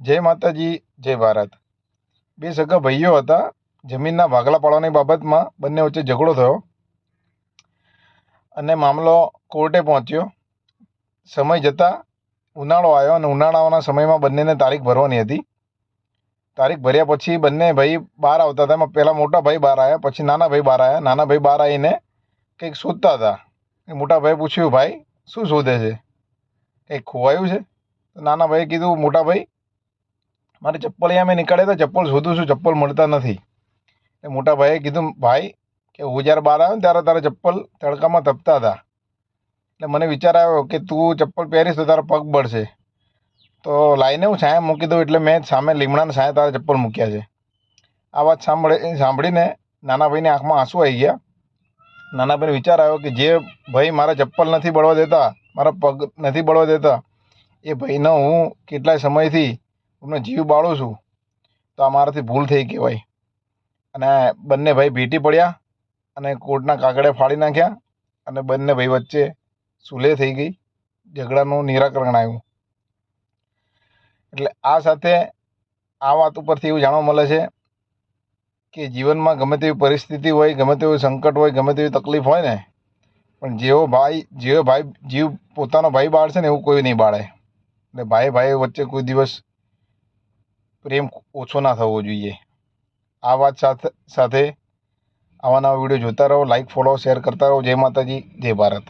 જય માતાજી, જય ભારત. બે સગા ભાઈઓ હતા. જમીનના ભાગલા પાડવાની બાબતમાં બંને વચ્ચે ઝઘડો થયો અને મામલો કોર્ટે પહોંચ્યો. સમય જતાં ઉનાળો આવ્યો અને ઉનાળાના સમયમાં બંનેને તારીખ ભરવાની હતી. તારીખ ભર્યા પછી બંને ભાઈ બહાર આવતા હતા. એમાં પહેલાં મોટા ભાઈ બહાર આવ્યા, પછી નાના ભાઈ બહાર આવ્યા. નાના ભાઈ બહાર આવીને કંઈક શોધતા હતા. મોટા ભાઈએ પૂછ્યું, ભાઈ શું શોધે છે? કંઈક ખોવાયું છે? નાના ભાઈએ કીધું, મોટા ભાઈ મારી ચપ્પલ અહીંયા મેં નીકળ્યા હતા, ચપ્પલ શોધું છું, ચપ્પલ મળતા નથી. એ મોટા ભાઈએ કીધું, ભાઈ કે હું જ્યારે બહાર આવ્યો ને ત્યારે તારા ચપ્પલ તડકામાં તપતા હતા, એટલે મને વિચાર આવ્યો કે તું ચપ્પલ પહેરીશ તો તારા પગ બળશે, તો લાઈને હું છાંયા મૂકી દઉં, એટલે મેં સામે લીમડાના છાંયા તારા ચપ્પલ મૂક્યા છે. આ વાત સાંભળીને નાના ભાઈની આંખમાં આંસુ આવી ગયા. નાના ભાઈને વિચાર આવ્યો કે જે ભાઈ મારા ચપ્પલ નથી બળવા દેતા, મારા પગ નથી બળવા દેતા, એ ભાઈનો હું કેટલાય સમયથી એમનો જીવ બાળું છું, તો આ મારાથી ભૂલ થઈ કહેવાય. અને બંને ભાઈ ભેટી પડ્યા અને કોર્ટના કાગળે ફાડી નાખ્યા અને બંને ભાઈ વચ્ચે સુલેહ થઈ ગઈ. ઝઘડાનું નિરાકરણ આવ્યું. એટલે આ સાથે આ વાત ઉપરથી એવું જાણવા મળે છે કે જીવનમાં ગમે તેવી પરિસ્થિતિ હોય, ગમે તેવું સંકટ હોય, ગમે તેવી તકલીફ હોય ને, પણ જેવો ભાઈ જીવ પોતાનો ભાઈ બાળશે ને એવું કોઈ નહીં બાળે. એટલે ભાઈ વચ્ચે કોઈ દિવસ પ્રેમ ઓછો ના થવો જોઈએ. આ વાત સાથે આવા નવા વિડીયો જોતા રહો. લાઈક, ફોલો, શેર કરતા રહો. જય માતાજી, જય ભારત.